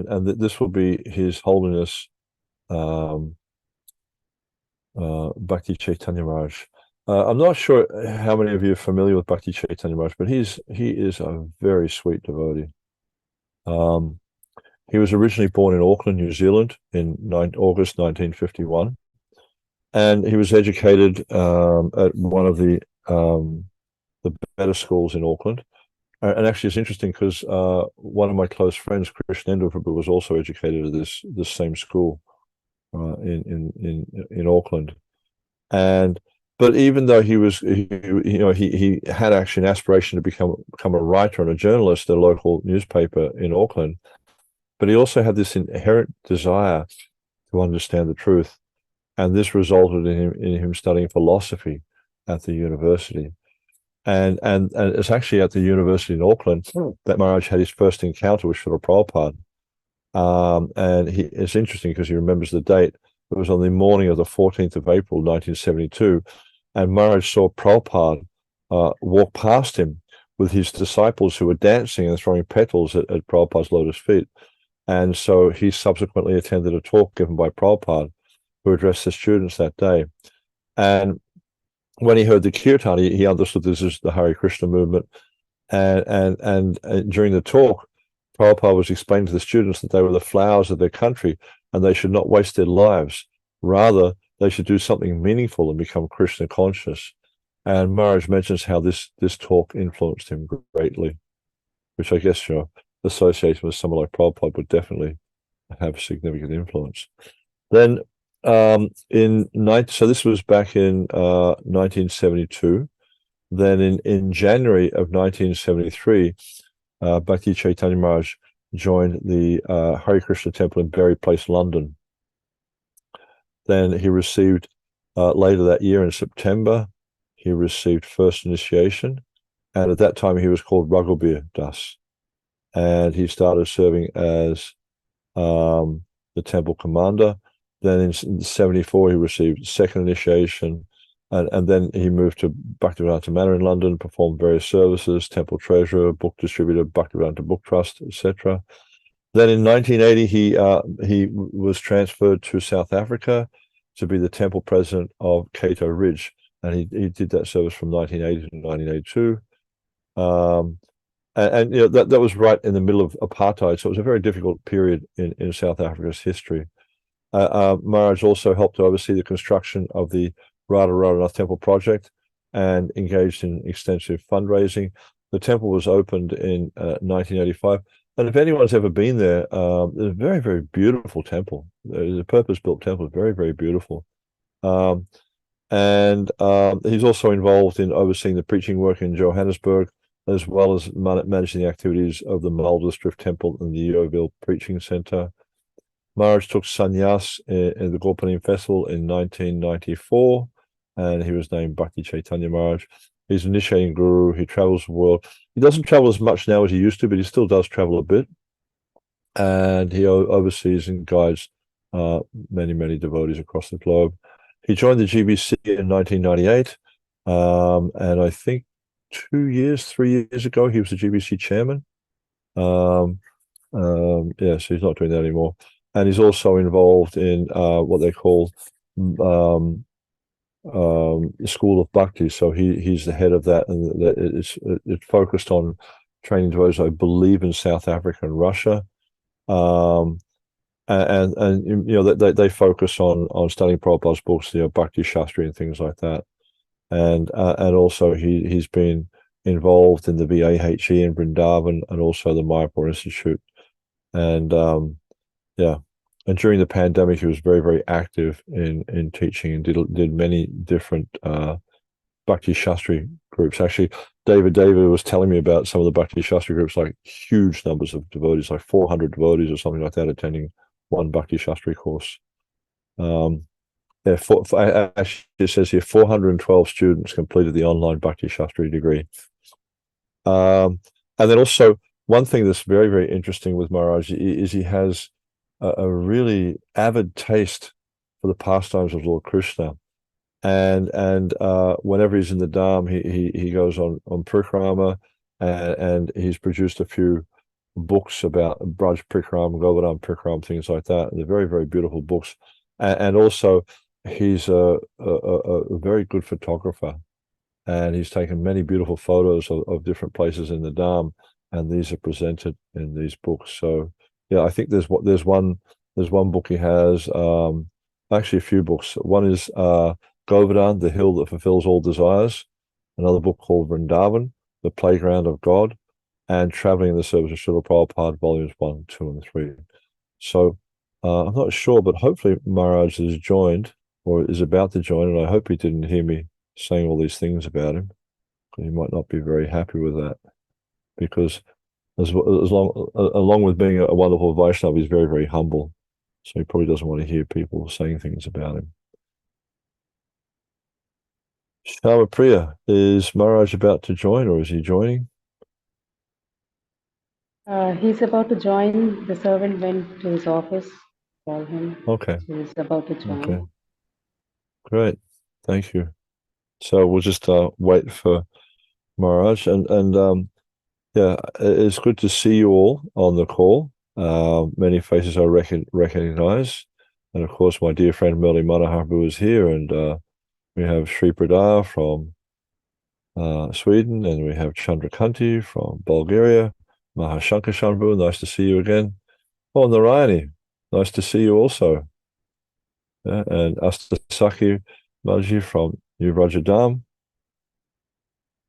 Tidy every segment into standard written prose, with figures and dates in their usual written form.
this will be His Holiness Bhakti Caitanya Maharaj. I'm not sure how many of you are familiar with Bhakti Caitanya Maharaj, but he is a very sweet devotee. He was originally born in Auckland, New Zealand, in August 1951, and he was educated at one of the better schools in Auckland. And actually, it's interesting because one of my close friends, Krishnendra Prabhu, was also educated at this same school in Auckland. But even though he had actually an aspiration to become a writer and a journalist at a local newspaper in Auckland, but he also had this inherent desire to understand the truth, and this resulted in him studying philosophy at the university. And it's actually at the university in Auckland that Maharaj had his first encounter with Srila Prabhupada. And it's interesting because he remembers the date. It was on the morning of the 14th of April, 1972, and Maharaj saw Prabhupada walk past him with his disciples who were dancing and throwing petals at Prabhupada's lotus feet. And so he subsequently attended a talk given by Prabhupada, who addressed the students that day. And when he heard the kirtan, he understood this is the Hare Krishna movement. And during the talk, Prabhupada was explaining to the students that they were the flowers of their country and they should not waste their lives. Rather, they should do something meaningful and become Krishna conscious. And Maharaj mentions how this talk influenced him greatly, which I guess, association with someone like Prabhupada would definitely have significant influence. Then so this was back in 1972. Then in January of 1973, Bhakti Caitanya Maharaj joined the Hare Krishna temple in Berry Place, London. Then he received, later that year in September, he received first initiation. And at that time, he was called Raghubir Das. And he started serving as the temple commander. Then in 1974, he received second initiation. And then he moved to Bhaktivedanta Manor in London, performed various services, temple treasurer, book distributor, Bhaktivedanta Book Trust, etc. Then in 1980, he was transferred to South Africa to be the temple president of Cato Ridge. And he did that service from 1980 to 1982. That was right in the middle of apartheid, so it was a very difficult period in South Africa's history. Maharaj also helped to oversee the construction of the Radha Temple project and engaged in extensive fundraising. The temple was opened in 1985, and if anyone's ever been there, it's a very, very beautiful temple. It's a purpose-built temple, very, very beautiful. And he's also involved in overseeing the preaching work in Johannesburg, as well as managing the activities of the Muldersdrift Temple and the Yeoville Preaching Center. Maharaj took sannyas in the Gorpanim Festival in 1994, and he was named Bhakti Caitanya Maharaj. He's an initiating guru. He travels the world. He doesn't travel as much now as he used to, but he still does travel a bit. And he oversees and guides many, many devotees across the globe. He joined the GBC in 1998, and I think 3 years ago, he was the GBC chairman. So he's not doing that anymore. And he's also involved in what they call the School of Bhakti. So he's the head of that, and it's focused on training devotees, I believe, in South Africa and Russia. They focus on studying Prabhupada's books, Bhakti Shastri and things like that. And also he's been involved in the VAHE in Vrindavan and also the Mayapur Institute. And and during the pandemic, he was very, very active in teaching and did many different Bhakti Shastri groups. Actually, David was telling me about some of the Bhakti Shastri groups, like huge numbers of devotees, like 400 devotees or something like that, attending one Bhakti Shastri course. Actually, it says here 412 students completed the online Bhakti Shastri degree. And then also, one thing that's very, very interesting with Maharaj is he has a really avid taste for the pastimes of Lord Krishna. And whenever he's in the Dham, he goes on parikrama, and he's produced a few books about Braj Prikram, Govardhan Prikram, things like that. They're very, very beautiful books. And also, he's a very good photographer. And he's taken many beautiful photos of different places in the Dham, and these are presented in these books. So, yeah, I think there's one book he has, actually a few books. One is Govardhan, the hill that fulfills all desires. Another book called Vrindavan, the playground of God, and Traveling in the Service of Srila Prabhupada, volumes 1, 2, and 3. So I'm not sure, but hopefully Maharaj has joined or is about to join, and I hope he didn't hear me saying all these things about him, because he might not be very happy with that, because along with being a wonderful Vaishnava, he's very, very humble. So he probably doesn't want to hear people saying things about him. Shama Priya, is Maharaj about to join, or is he joining? He's about to join. The servant went to his office, call him. Okay. So he's about to join. Okay. Great. Thank you. So we'll just wait for Maharaj, and yeah, it's good to see you all on the call. Many faces I recognize, and of course my dear friend Murli Manohar is here, and we have Sri Pradar from Sweden, and we have Chandrakanti from Bulgaria. Mahashankar Shanvu, nice to see you again. Oh, Narayani, nice to see you also. Yeah, and Astasaki Maji from New Rajadam.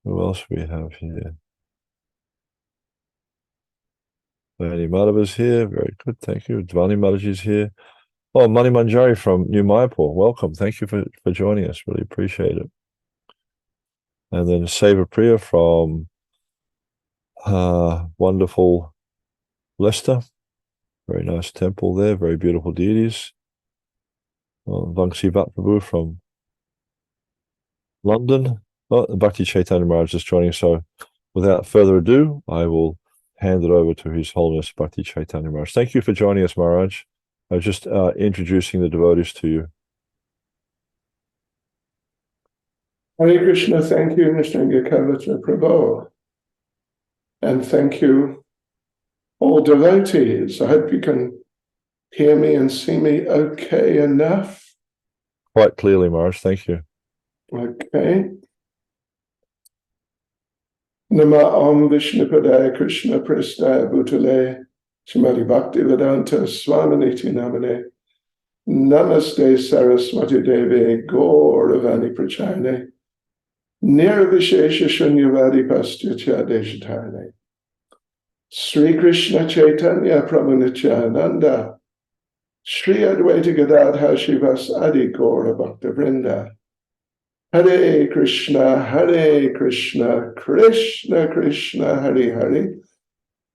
Who else we have here? Vani Madhava's here. Very good. Thank you. Dvani Mataji's here. Oh, Mani Manjari from New Mayapur. Welcome. Thank you for joining us. Really appreciate it. And then Seva Priya from wonderful Leicester. Very nice temple there. Very beautiful deities. Vangsi Vatprabhu from London. Oh, Bhakti Caitanya Maharaj is joining. So without further ado, I will hand it over to His Holiness Bhakti Caitanya Maharaj. Thank you for joining us, Maharaj. I was just introducing the devotees to you. Hare Krishna, thank you, Nishtanga Kavata Prabhu. And thank you, all devotees. I hope you can hear me and see me okay enough. Quite clearly, Maharaj. Thank you. Okay. Nama Om Vishnupadaya Krishna Prestaya Bhutale Srimati Bhakti Vedanta Swaminiti Namane Namaste Saraswati Devi Gauravani Prachayane Nirvishesha Shunyavadi Pastyatya Deshatane Sri Krishna Chaitanya Prabhu Nityananda Sri Advaita Gadadhar Shivas Adi Gaura Bhakta Vrinda Hare Krishna, Krishna Krishna, Hare Hare,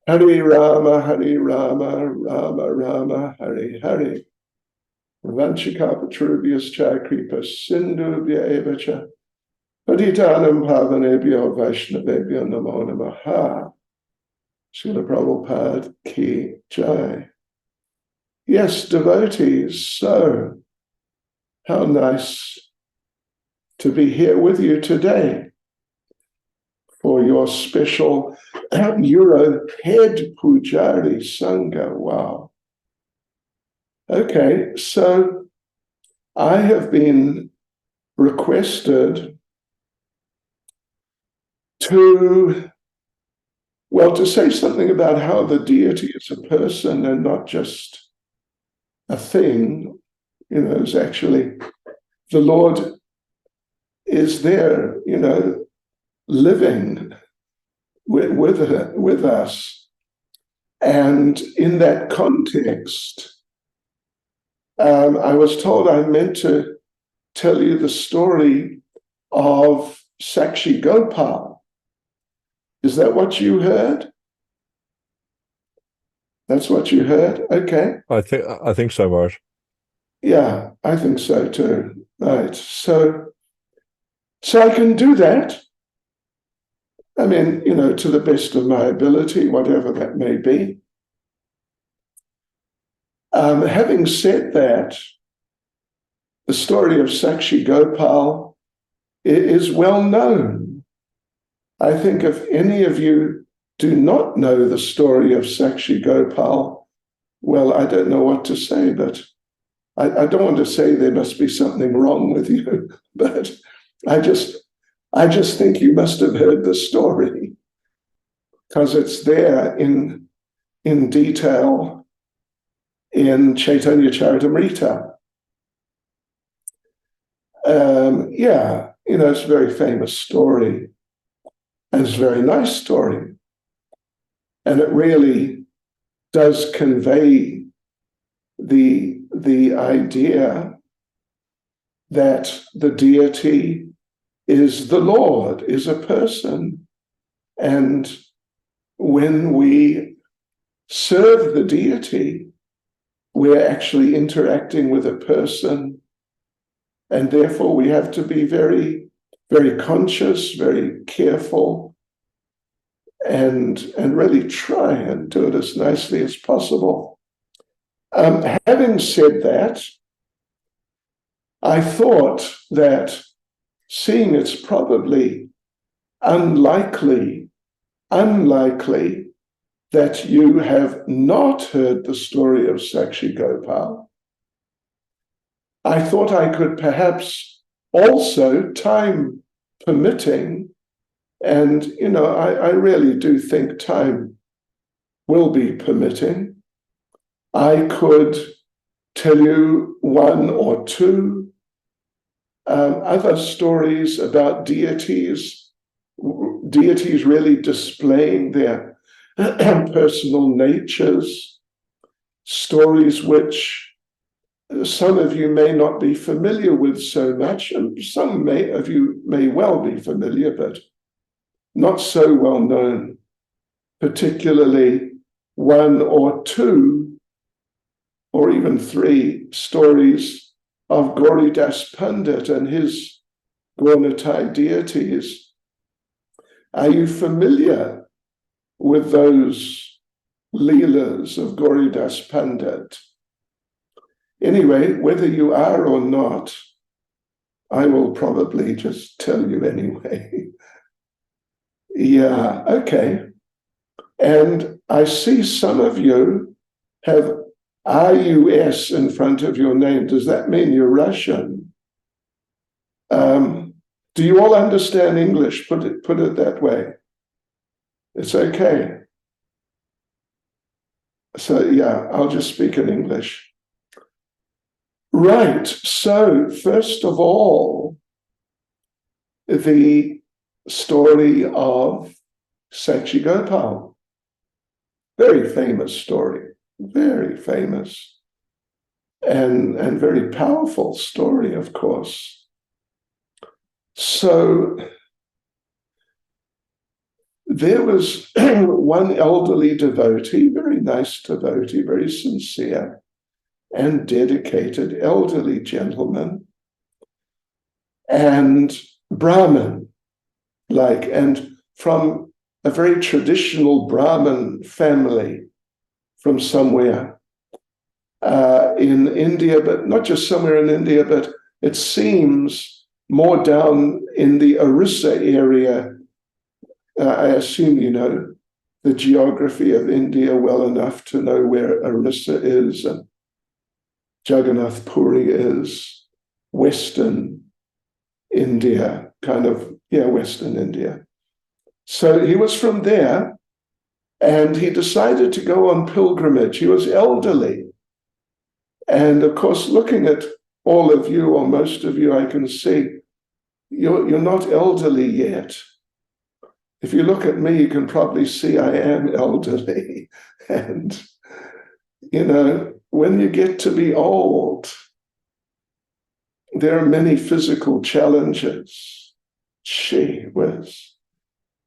Hare Rama, Rama Rama, Hare Hare. Vanchikapatrubhyascha kripa sindhubhya eva cha patitanam pavanebhyo vaishnavebhyo namo namaha. Srila Prabhupada ki jai. Yes, devotees, so how nice to be here with you today for your special Euro head Pujari Sanga. Wow. Okay, so I have been requested to say something about how the deity is a person and not just a thing. You know, it's actually the Lord is there, you know, living with us. And in that context, I was told I meant to tell you the story of Sakshi Gopal. Is that what you heard? That's what you heard? Okay. I think so, Maharaj. Yeah, I think so too. Right. So I can do that. I mean, you know, to the best of my ability, whatever that may be. Having said that, the story of Sakshi Gopal is well known. I think if any of you do not know the story of Sakshi Gopal, well, I don't know what to say, but I don't want to say there must be something wrong with you, but I just think you must have heard the story, because it's there in detail in Caitanya Charitamrita. Yeah, it's a very famous story, and it's a very nice story. And it really does convey the idea that the deity is the Lord, is a person. And when we serve the deity, we're actually interacting with a person. And therefore we have to be very, very conscious, very careful, and really try and do it as nicely as possible. Having said that, I thought that seeing it's probably unlikely that you have not heard the story of Sakshi Gopal, I thought I could perhaps also, time permitting, and I really do think time will be permitting, I could tell you one or two other stories about deities really displaying their personal natures, stories which some of you may not be familiar with so much, and some of you may well be familiar, but not so well known, particularly one or two or even three stories of Gauridas Pandit and his Gaurnitai deities. Are you familiar with those leelas of Gauridas Pandit? Anyway, whether you are or not, I will probably just tell you anyway. Yeah, okay. And I see some of you have RUS in front of your name. Does that mean you're Russian? Do you all understand English? Put it that way. It's okay. So yeah, I'll just speak in English. Right. So first of all, the story of Sakshi Gopal. Very famous story. Very famous. And very powerful story, of course. So there was one elderly devotee, very nice devotee, very sincere and dedicated elderly gentleman, and Brahmin, and from a very traditional Brahmin family from somewhere in India, but not just somewhere in India, but it seems more down in the Orissa area. I assume you know the geography of India well enough to know where Orissa is and Jagannath Puri is, Western India, Western India. So he was from there, and he decided to go on pilgrimage. He was elderly. And of course, looking at all of you, or most of you, I can see you're not elderly yet. If you look at me, you can probably see I am elderly. And, when you get to be old, there are many physical challenges. Gee whiz,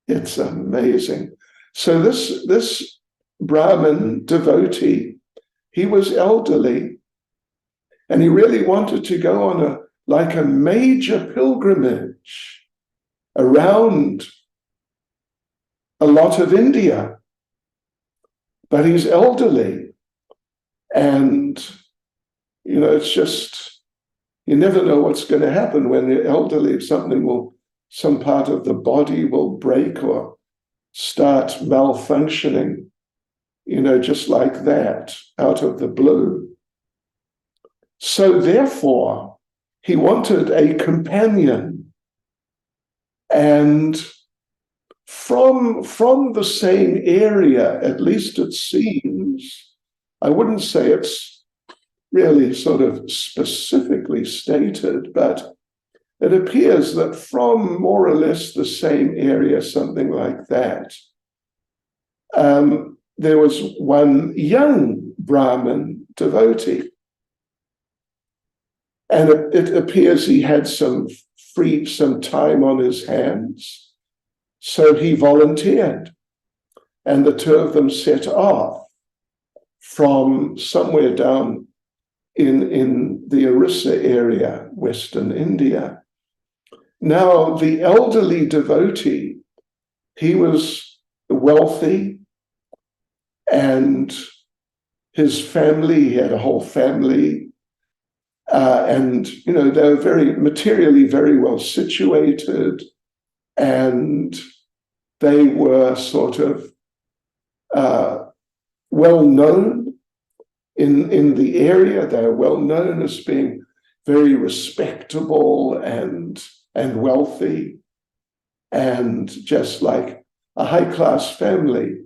it's amazing. So this Brahmin devotee, he was elderly, and he really wanted to go on a major pilgrimage around a lot of India. But he's elderly, and it's just, you never know what's going to happen when you're elderly. Some part of the body will break or start malfunctioning, just like that, out of the blue. So therefore, he wanted a companion. And from the same area, at least it seems, I wouldn't say it's really sort of specifically stated, but it appears that from more or less the same area, something like that, there was one young Brahmin devotee. And it appears he had some time on his hands. So he volunteered. And the two of them set off from somewhere down in the Orissa area, Western India. Now, the elderly devotee, he was wealthy, and his family, he had a whole family, and they were very materially very well situated, and they were sort of well known in the area. They are well known as being very respectable and wealthy, and just like a high-class family.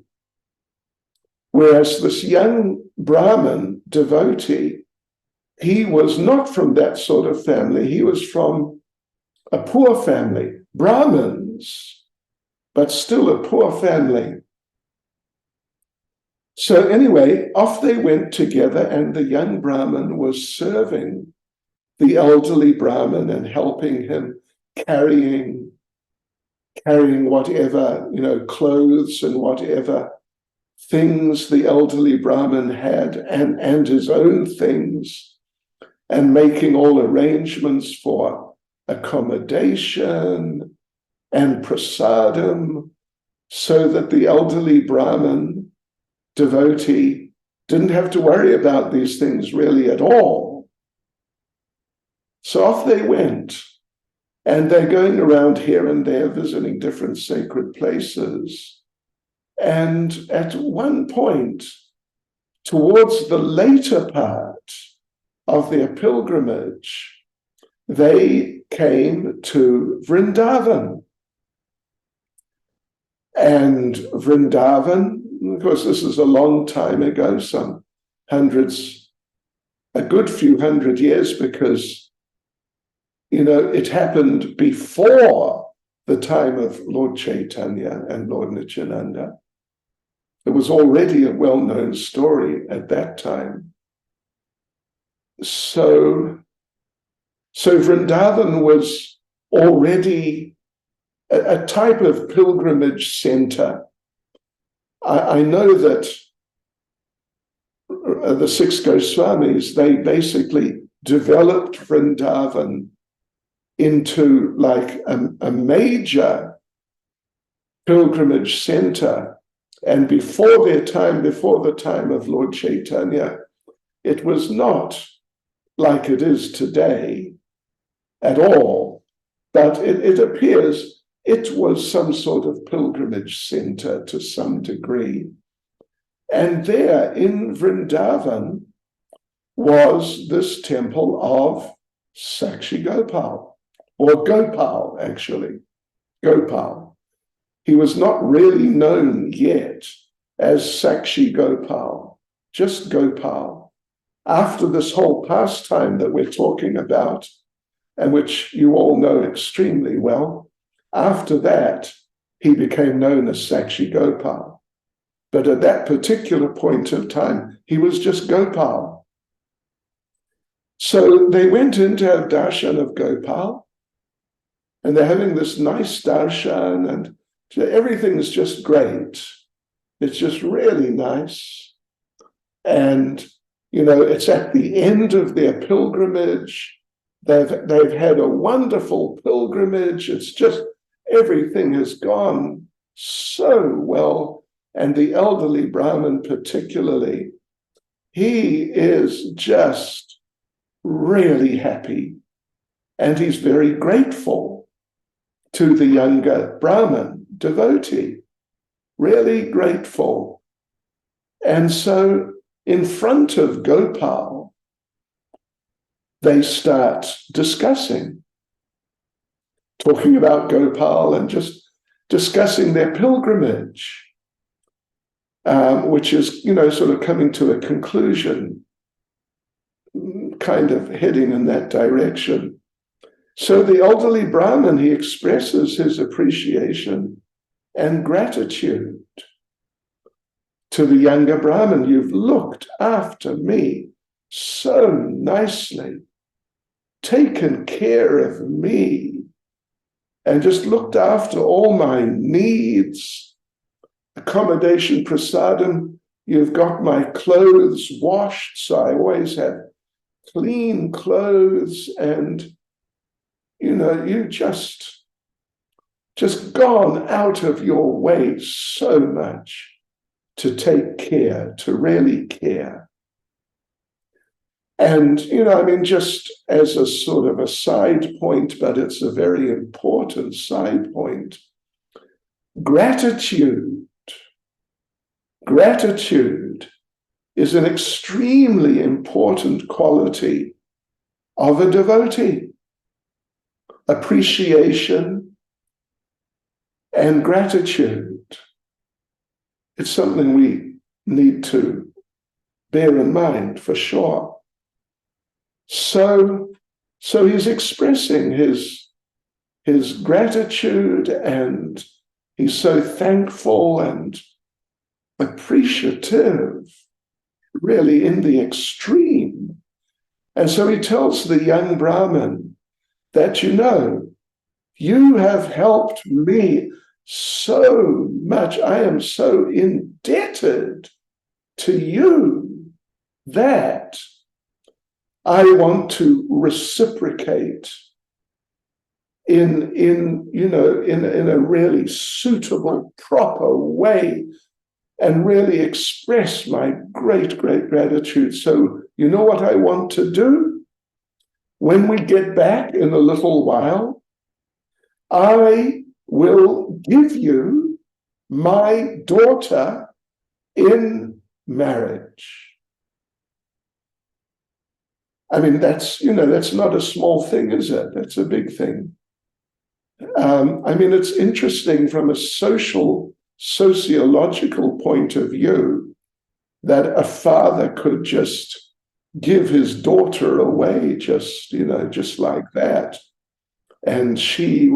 Whereas this young Brahmin devotee, he was not from that sort of family. He was from a poor family, Brahmins, but still a poor family. So anyway, off they went together, and the young Brahmin was serving the elderly Brahmin and helping him carrying whatever, clothes and whatever things the elderly Brahmin had, and his own things, and making all arrangements for accommodation and prasadam, so that the elderly Brahmin devotee didn't have to worry about these things really at all. So off they went, and they're going around here and there visiting different sacred places. And at one point, towards the later part of their pilgrimage, they came to Vrindavan. And Vrindavan, of course, this is a long time ago, some a good few hundred years, because, it happened before the time of Lord Caitanya and Lord Nityananda. It was already a well-known story at that time. So Vrindavan was already a type of pilgrimage center. I know that the six Goswamis, they basically developed Vrindavan into like a major pilgrimage center. And before the time of Lord Caitanya, it was not like it is today at all, but it appears it was some sort of pilgrimage center to some degree. And there in Vrindavan was this temple of Sakshi Gopal, or Gopal, actually, Gopal. He was not really known yet as Sakshi Gopal, just Gopal. After this whole pastime that we're talking about, and which you all know extremely well, after that, he became known as Sakshi Gopal. But at that particular point of time, he was just Gopal. So they went in to have darshan of Gopal, and they're having this nice darshan, and everything is just great. It's just really nice. And, it's at the end of their pilgrimage. They've had a wonderful pilgrimage. It's just, everything has gone so well. And the elderly Brahmin particularly, he is just really happy. And he's very grateful to the younger Brahmin devotee. really grateful. And so in front of Gopal, they start discussing, talking about Gopal and just discussing their pilgrimage, which is, sort of coming to a conclusion, kind of heading in that direction. So the elderly Brahmin, he expresses his appreciation and gratitude to the younger Brahmin. You've looked after me so nicely, taken care of me, and just looked after all my needs. Accommodation, prasadam, you've got my clothes washed, so I always have clean clothes, and you just gone out of your way so much to take care, to really care. And, just as a sort of a side point, but it's a very important side point, gratitude is an extremely important quality of a devotee. Appreciation and gratitude. It's something we need to bear in mind for sure. So he's expressing his gratitude, and he's so thankful and appreciative, really in the extreme. And so he tells the young Brahmin that, you have helped me so much. I am so indebted to you that I want to reciprocate in a really suitable, proper way, and really express my great, great gratitude. So you know what I want to do? When we get back in a little while, I will give you my daughter in marriage. I mean, that's not a small thing, is it? That's a big thing. It's interesting from a sociological point of view that a father could just give his daughter away just like that. And it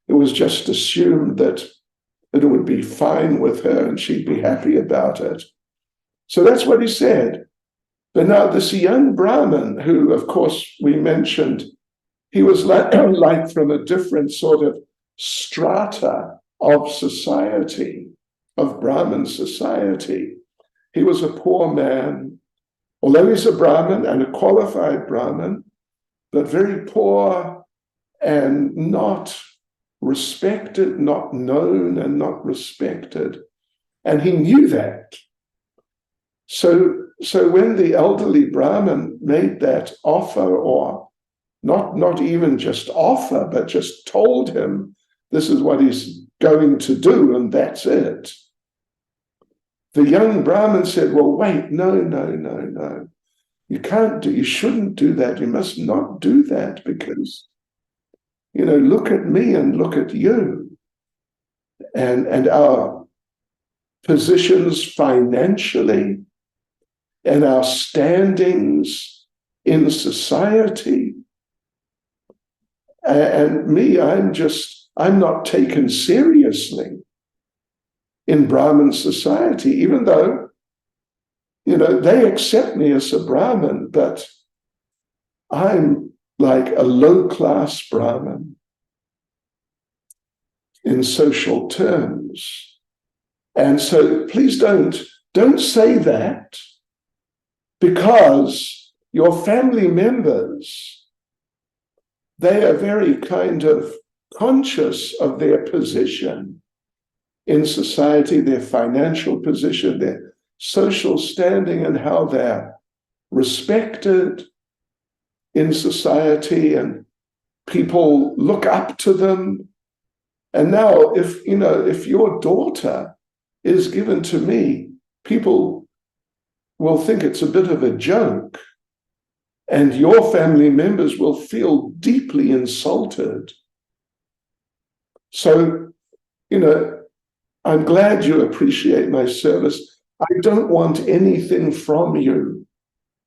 was just assumed that it would be fine with her and she'd be happy about it. So that's what he said. But now this young Brahmin, who, of course, we mentioned, he was like from a different sort of strata of society, of Brahmin society. He was a poor man, although he's a Brahmin and a qualified Brahmin, but very poor and not respected, not known and not respected. And he knew that. So when the elderly Brahmin made that offer, or not even just offer, but just told him this is what he's going to do and that's it, the young Brahmin said, well, wait, no. You shouldn't do that. You must not do that because, look at me and look at you. And our positions financially and our standings in society. And me, I'm not taken seriously in Brahmin society, even though, they accept me as a Brahmin, but I'm like a low-class Brahmin in social terms. And so please don't say that, because your family members, they are very kind of conscious of their position in society, their financial position, their social standing, and how they're respected in society, and people look up to them. And now if your daughter is given to me, people will think it's a bit of a joke, and your family members will feel deeply insulted. So, I'm glad you appreciate my service. I don't want anything from you.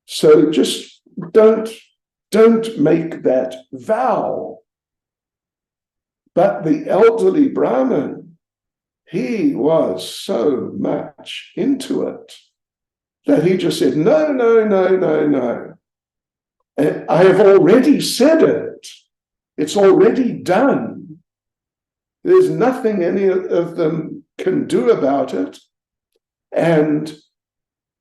So just don't make that vow. But the elderly Brahmin, he was so much into it that he just said, no, no, no, no, no. I have already said it. It's already done. There's nothing any of them can do about it. And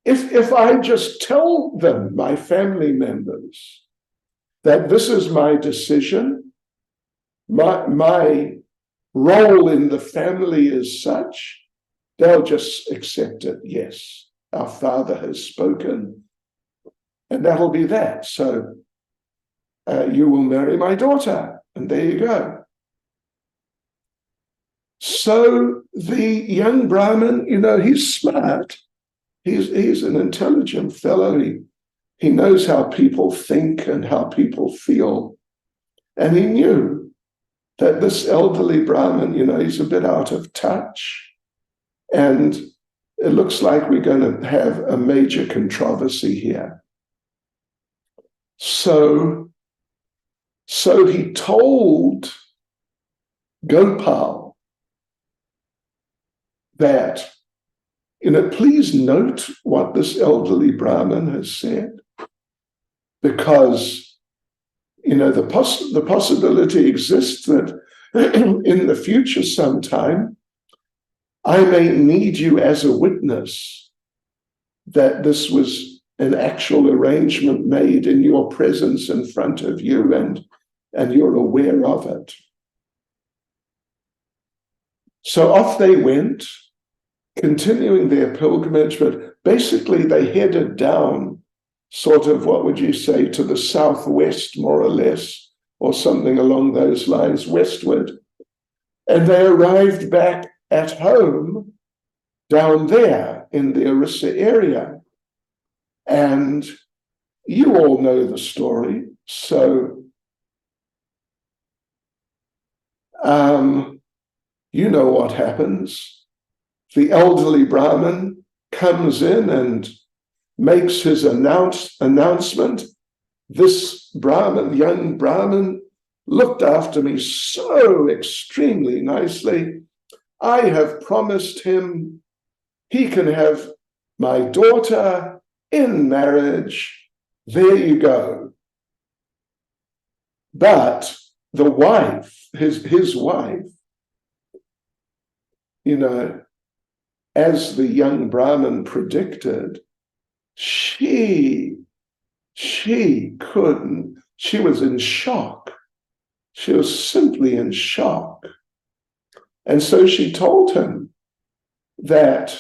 if I just tell them, my family members, that this is my decision, my role in the family is such, they'll just accept it. Yes, our father has spoken, and that'll be that. So you will marry my daughter, and there you go. So the young Brahmin, he's smart. He's an intelligent fellow. He knows how people think and how people feel. And he knew that this elderly Brahmin, he's a bit out of touch. And it looks like we're going to have a major controversy here. So he told Gopal that, please note what this elderly Brahmin has said, because, the possibility exists that in the future sometime, I may need you as a witness that this was an actual arrangement made in your presence in front of you, and you're aware of it. So off they went, continuing their pilgrimage, but basically they headed down sort of, what would you say, to the southwest, more or less, or something along those lines, westward. And they arrived back at home down there in the Orissa area. And you all know the story. So, you know what happens. The elderly Brahmin comes in and makes his announcement. This young Brahmin, looked after me so extremely nicely. I have promised him he can have my daughter in marriage. There you go. But the wife, his wife, as the young Brahmin predicted, she couldn't, she was in shock. She was simply in shock. And so she told him that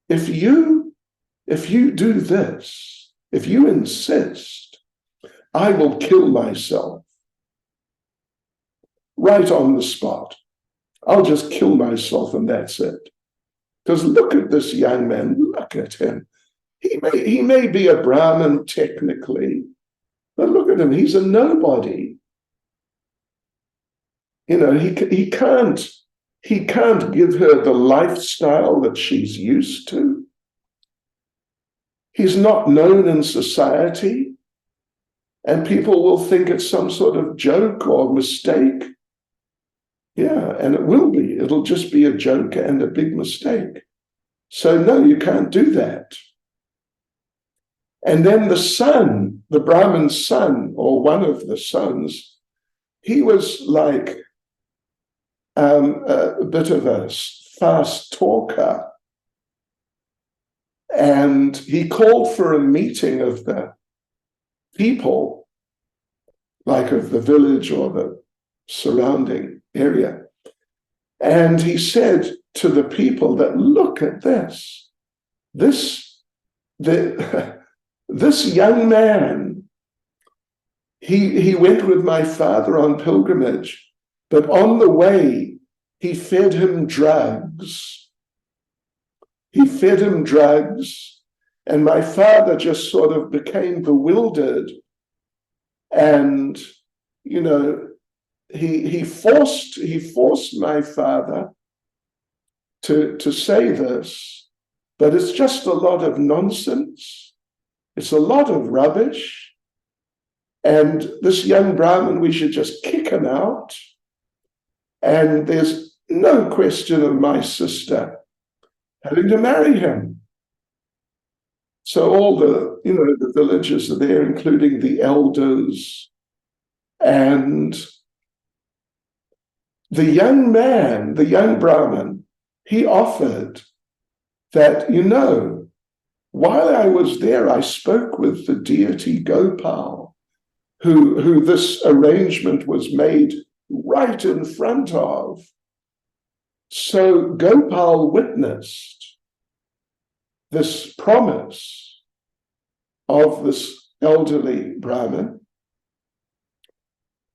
if you do this, if you insist, I will kill myself right on the spot. I'll just kill myself and that's it. Because look at this young man, look at him. He may be a Brahmin technically, but look at him, he's a nobody. He can't give her the lifestyle that she's used to. He's not known in society, and people will think it's some sort of joke or mistake. Yeah, and it will be. It'll just be a joke and a big mistake. So no, you can't do that. And then the son, the Brahmin's son, or one of the sons, he was like a bit of a fast talker. And he called for a meeting of the people, like of the village or the surrounding area. And he said to the people that, look at this. This young man, he went with my father on pilgrimage, but on the way, he fed him drugs he fed him drugs, and my father just sort of became bewildered. And, you know, he forced my father to say this, but it's just a lot of nonsense. It's a lot of rubbish. And this young Brahmin, we should just kick him out. And there's no question of my sister having to marry him. So all the, you know, the villagers are there, including the elders. And the young man, the young Brahmin, he offered that, you know, while I was there, I spoke with the deity Gopal, who this arrangement was made right in front of. So Gopal witnessed this promise of this elderly Brahmin,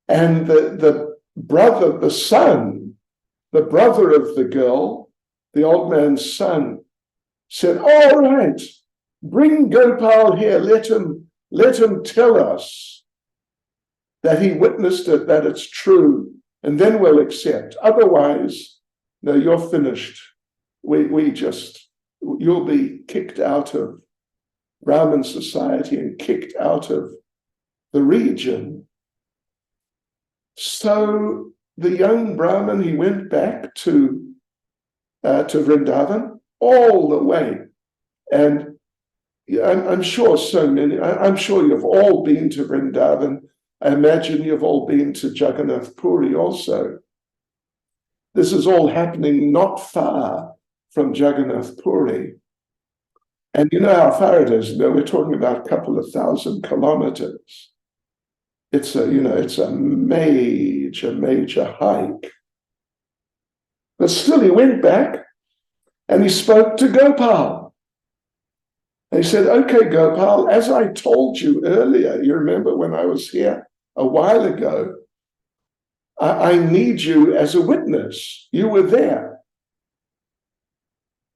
and the brother, the son, the brother of the girl, the old man's son, said, all right, bring Gopal here, let him tell us that he witnessed it, that it's true, and then we'll accept. Otherwise, no, you're finished. You'll be kicked out of Brahmin society and kicked out of the region. So the young Brahmin, he went back to Vrindavan all the way. And I'm sure I'm sure you've all been to Vrindavan. I imagine you've all been to Jagannath Puri also. This is all happening not far from Jagannath Puri. And you know how far it is. You know, we're talking about a couple of 1,000 kilometers. It's a major hike. But still, he went back and he spoke to Gopal. And he said, okay, Gopal, as I told you earlier, you remember when I was here a while ago, I need you as a witness. You were there.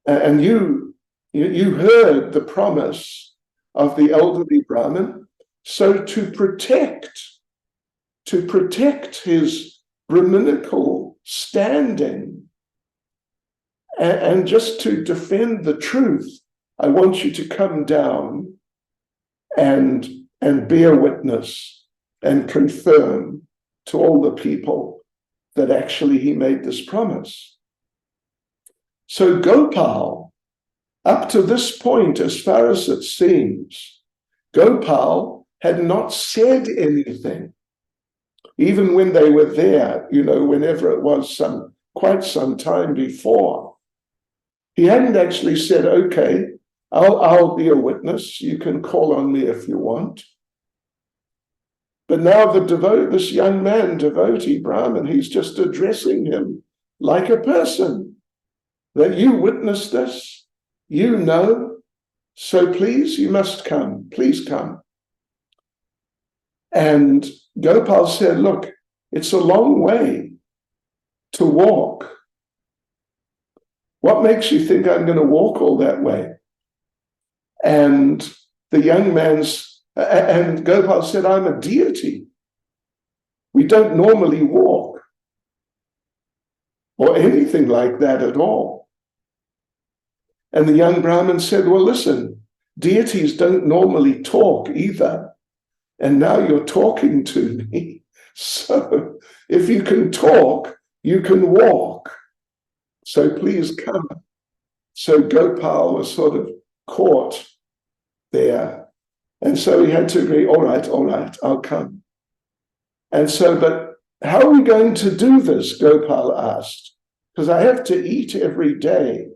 And you heard the promise of the elderly Brahmin. So to protect his Brahminical standing and just to defend the truth, I want you to come down and bear witness and confirm to all the people that actually he made this promise. So Gopal, up to this point, as far as it seems, Gopal had not said anything. Even when they were there, you know, whenever it was quite some time before, he hadn't actually said, okay, I'll be a witness. You can call on me if you want. But now this young man, devotee Brahmin, he's just addressing him like a person. That you witnessed this, you know, so please, you must come. Please come. And Gopal said, look, it's a long way to walk. What makes you think I'm going to walk all that way? And the young and Gopal said, I'm a deity. We don't normally walk or anything like that at all. And the young Brahmin said, well, listen, deities don't normally talk either. And now you're talking to me. So if you can talk, you can walk. So please come. So Gopal was sort of caught there. And so he had to agree, all right, I'll come. And so, but how are we going to do this? Gopal asked, because I have to eat every day.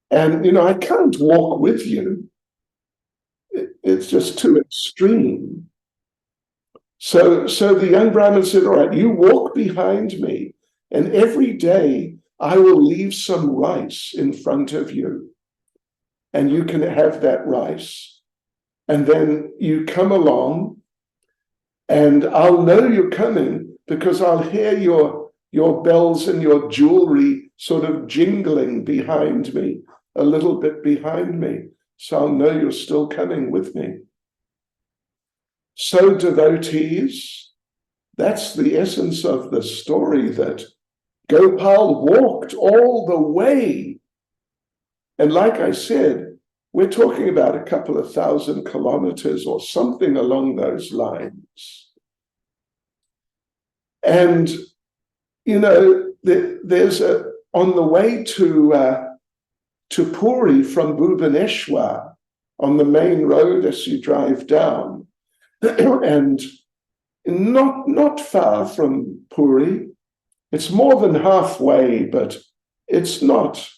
And, you know, I can't walk with you. It's just too extreme. So the young Brahmin said, all right, you walk behind me, and every day I will leave some rice in front of you, and you can have that rice. And then you come along, and I'll know you're coming because I'll hear your your bells and your jewelry sort of jingling behind me, a little bit behind me, so I'll know you're still coming with me. So devotees, that's the essence of the story, that Gopal walked all the way. And like I said, we're talking about a couple of 1,000 kilometers or something along those lines. And, you know, there's on the way to Puri from Bhubaneswar, on the main road as you drive down, and not far from Puri. It's more than halfway, but it's not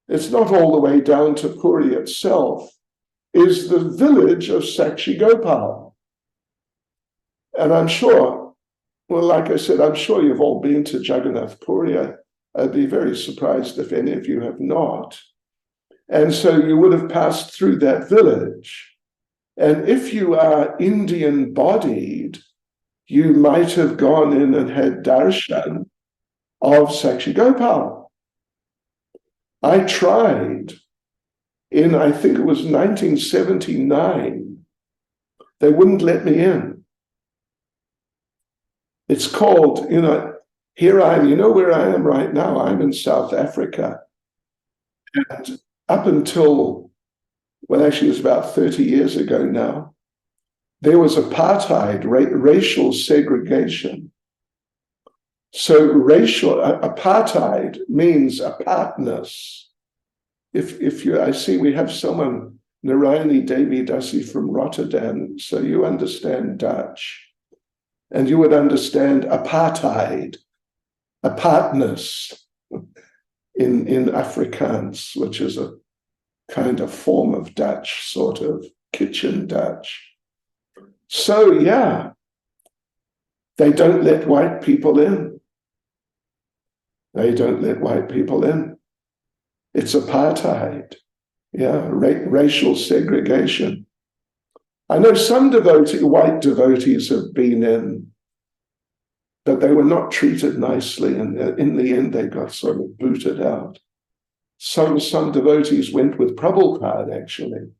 all the way down to Puri itself, is the village of Sakshi Gopal. And I'm sure, well, like I said, I'm sure you've all been to Jagannath Puri. I'd be very surprised if any of you have not. And so you would have passed through that village. And if you are Indian-bodied, you might have gone in and had darshan of Sakshi Gopal. I tried in, I think it was 1979. They wouldn't let me in. It's called, you know, here I am, you know where I am right now? I'm in South Africa. And up until, well, actually it's about 30 years ago now, there was apartheid, racial segregation. So apartheid means apartness. If you, I see we have someone, Narayani Devi Dasi from Rotterdam, so you understand Dutch, and you would understand apartheid, apartness in Afrikaans, which is a kind of form of Dutch, sort of kitchen Dutch. So yeah, they don't let white people in. They don't let white people in. It's apartheid. Yeah, racial segregation. I know some white devotees have been in, but they were not treated nicely, and in the end they got sort of booted out. Some devotees went with Prabhupada, actually.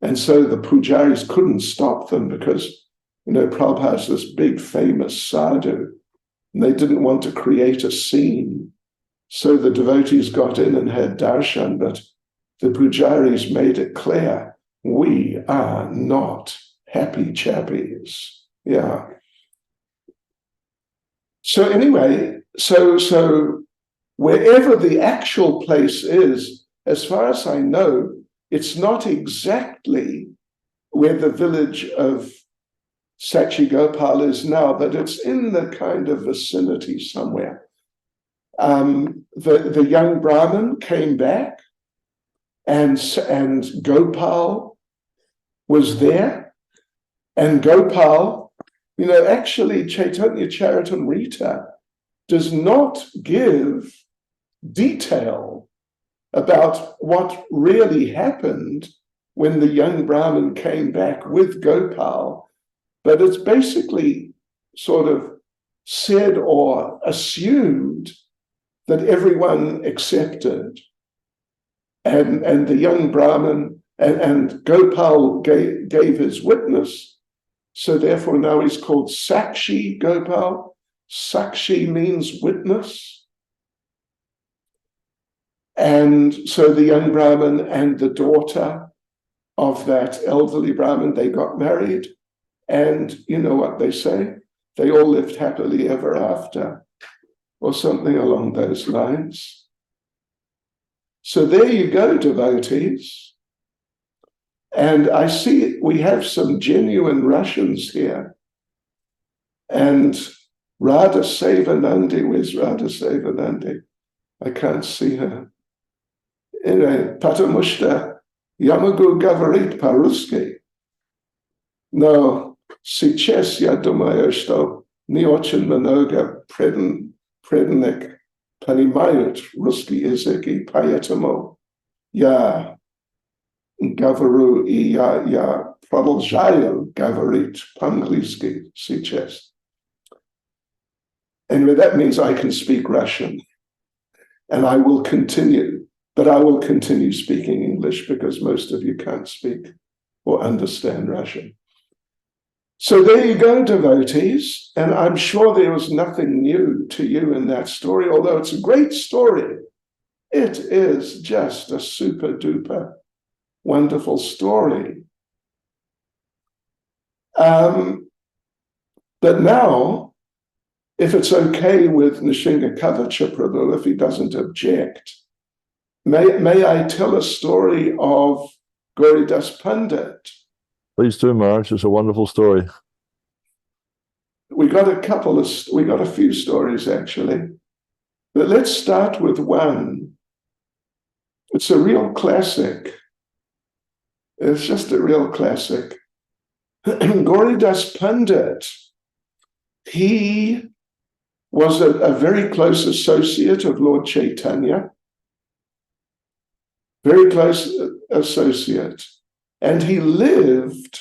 And so the Pujaris couldn't stop them because, you know, Prabhupada's this big famous sadhu, and they didn't want to create a scene. So the devotees got in and had darshan, but the Pujaris made it clear, we are not happy chappies. Yeah. So anyway, so wherever the actual place is, as far as I know, it's not exactly where the village of Sakshi Gopal is now, but it's in the kind of vicinity somewhere. The young Brahmin came back, and Gopal was there, and Gopal, you know, actually Caitanya Charitamrita does not give detail about what really happened when the young Brahmin came back with Gopal, but it's basically sort of said or assumed that everyone accepted. And the young Brahmin and Gopal gave his witness. So therefore now he's called Sakshi Gopal. Sakshi means witness. And so the young Brahmin and the daughter of that elderly Brahmin, they got married. And you know what they say? They all lived happily ever after, or something along those lines. So there you go, devotees. And I see we have some genuine Russians here. And Radha Sevanandi, where's Radha Sevanandi? I can't see her. Anyway, потому что я могу говорить по-русски. Но сейчас я думаю, что не очень много преданных понимают русский язык, и поэтому я говорю, и я продолжаю говорить по-английски сейчас. Anyway, that means I can speak Russian, and I will continue, but I will continue speaking English because most of you can't speak or understand Russian. So there you go, devotees, and I'm sure there was nothing new to you in that story, although it's a great story. It is just a super duper wonderful story. But now, if it's okay with Nishinga Kavacha Prabhu, if he doesn't object, may I tell a story of Gauridas Pandit? Please do, Maharaj. It's a wonderful story. We got a few stories actually, but let's start with one. It's a real classic. It's just a real classic. Gauridas Pandit, he was a very close associate of Lord Caitanya, very close associate, and he lived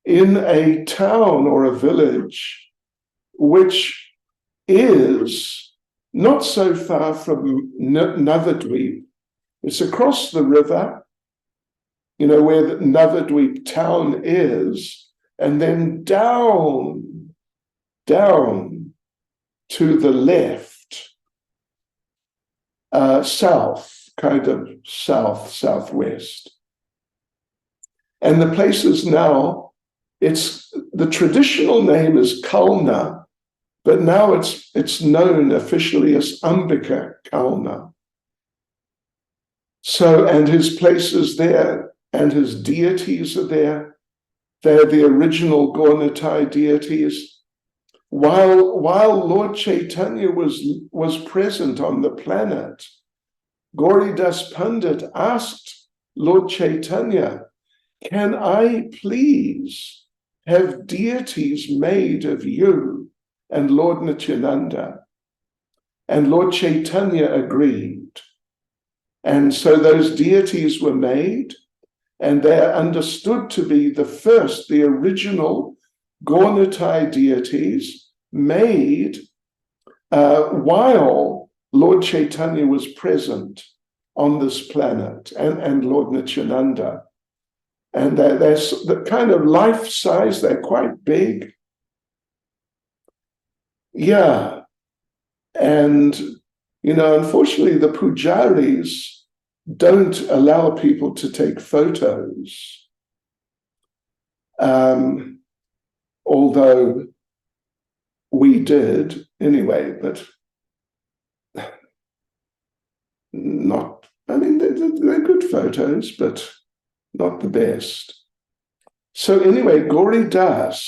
in a town or a village which is not so far from Navadvip. It's across the river, you know, where the Navadvip town is, and then down to the left, south, kind of southwest. And the place is now, the traditional name is Kalna, but now it's known officially as Ambika Kalna. So, and his place is there, and his deities are there. They're the original Gaunitai deities. While Lord Caitanya was present on the planet, Gauridas Pandit asked Lord Caitanya, "Can I please have deities made of you and Lord Nityananda?" And Lord Caitanya agreed. And so those deities were made, and they are understood to be the original Gaunitai deities made while Lord Caitanya was present on this planet, and Lord Nityananda. And they're the kind of life size, they're quite big. Yeah. And, you know, unfortunately, the pujaris don't allow people to take photos. Although we did anyway, but not, I mean, they're good photos, but not the best. So anyway, Gauridas,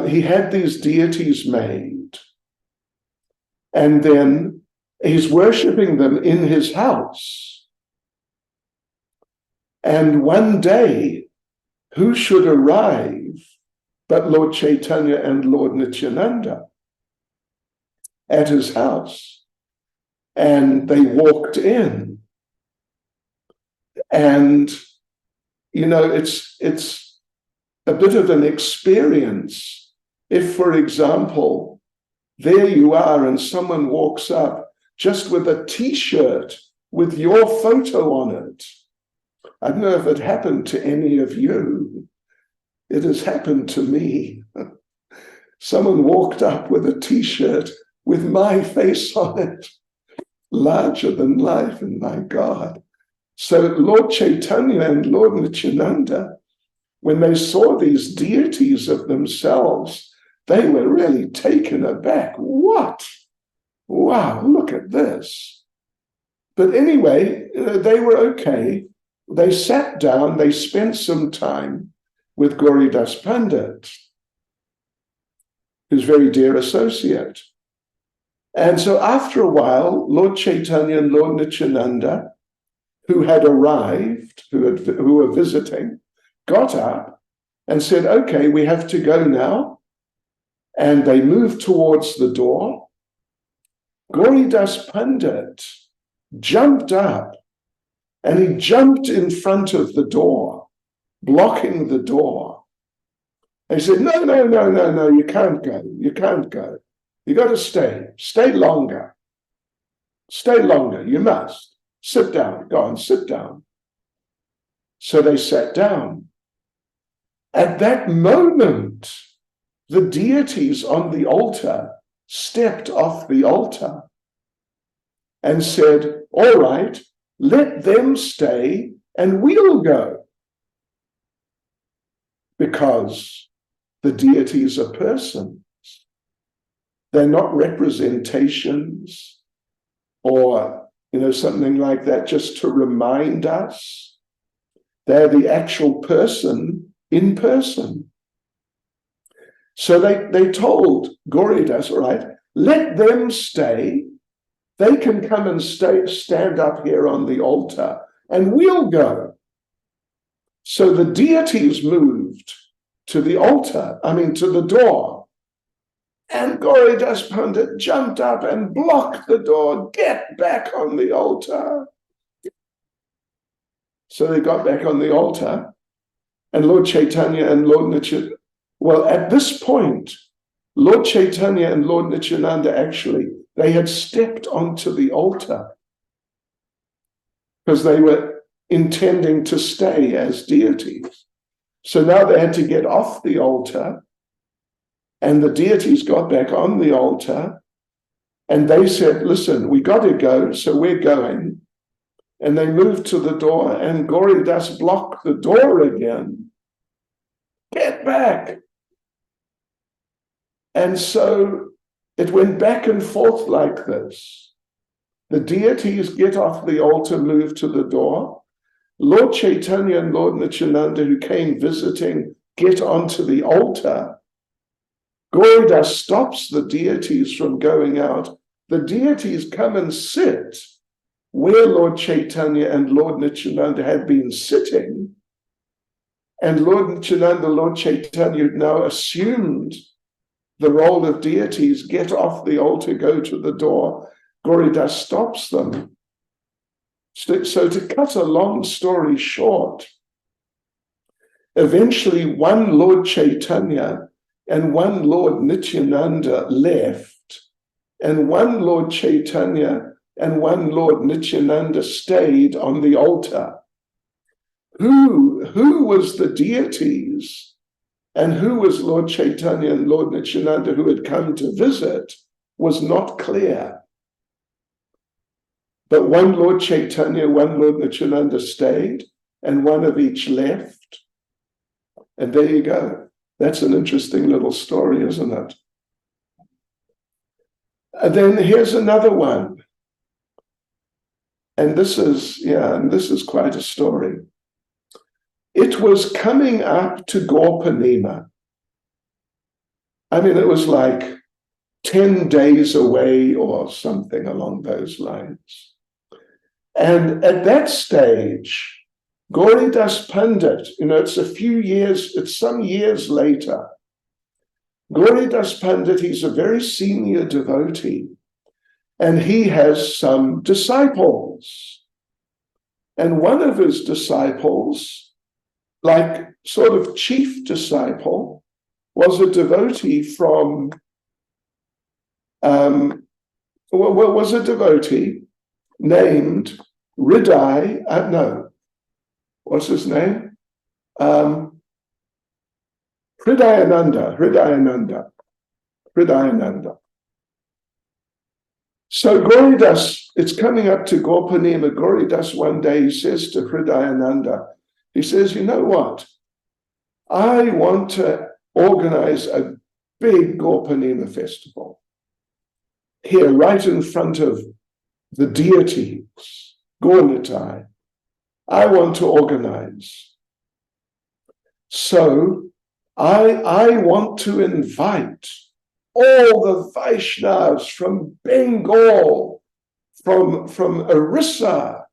he had these deities made, and then he's worshipping them in his house. And one day, who should arrive but Lord Caitanya and Lord Nityananda at his house? And they walked in. And, you know, it's a bit of an experience. If, for example, there you are and someone walks up just with a T-shirt with your photo on it. I don't know if it happened to any of you. It has happened to me. Someone walked up with a T-shirt with my face on it, larger than life, and my God. So Lord Caitanya and Lord Nityananda, when they saw these deities of themselves, they were really taken aback. What? Wow, look at this. But anyway, they were okay. They sat down, they spent some time with Gauridas Pandit, his very dear associate. And so after a while, Lord Caitanya and Lord Nityananda, who had arrived, who were visiting, got up and said, "Okay, we have to go now." And they moved towards the door. Gauridas Pandit jumped up, and he jumped in front of the door, blocking the door. He said, no, you can't go, you can't go. You got to stay. Stay longer. Stay longer. You must. Sit down. Go on, sit down. So they sat down. At that moment, the deities on the altar stepped off the altar and said, all right, let them stay and we'll go. Because the deities are persons. They're not representations or, something like that just to remind us. They're the actual person in person. So they told Gauridas, all right, let them stay. They can come and stand up here on the altar and we'll go. So the deities moved to the altar, to the door. And Gauridas Pandit jumped up and blocked the door. Get back on the altar. So they got back on the altar. And Lord Caitanya and Lord Nityananda, well, at this point, Lord Caitanya and Lord Nityananda actually, they had stepped onto the altar because they were intending to stay as deities. So now they had to get off the altar, and the deities got back on the altar, and they said, listen, we got to go, so we're going. And they moved to the door, and Gauridas blocked the door again. Get back. And so it went back and forth like this. The deities get off the altar, move to the door. Lord Caitanya and Lord Nityananda, who came visiting, get onto the altar. Gauridas stops the deities from going out. The deities come and sit where Lord Caitanya and Lord Nityananda had been sitting. And Lord Nityananda, Lord Caitanya now assumed the role of deities, get off the altar, go to the door. Gauridas stops them. So to cut a long story short, eventually one Lord Caitanya and one Lord Nityananda left, and one Lord Caitanya and one Lord Nityananda stayed on the altar. Who was the deities and who was Lord Caitanya and Lord Nityananda who had come to visit was not clear. But one Lord Caitanya, one Lord Nityananda stayed, and one of each left. And there you go. That's an interesting little story, isn't it? And then here's another one. And this is quite a story. It was coming up to Gorpanima. It was like 10 days away or something along those lines. And at that stage, Gauridas Pandit, it's some years later. Gauridas Pandit, he's a very senior devotee, and he has some disciples. And one of his disciples, like sort of chief disciple, was a devotee from, was a devotee named what's his name? Hridayananda. So Gauridas, it's coming up to Gorpanima. Gauridas one day, he says to Hridayananda, he says, you know what? I want to organize a big Gorpanima festival here, right in front of the deities, Gaunitai. I want to organize. So I want to invite all the Vaishnavas from Bengal, from Orissa,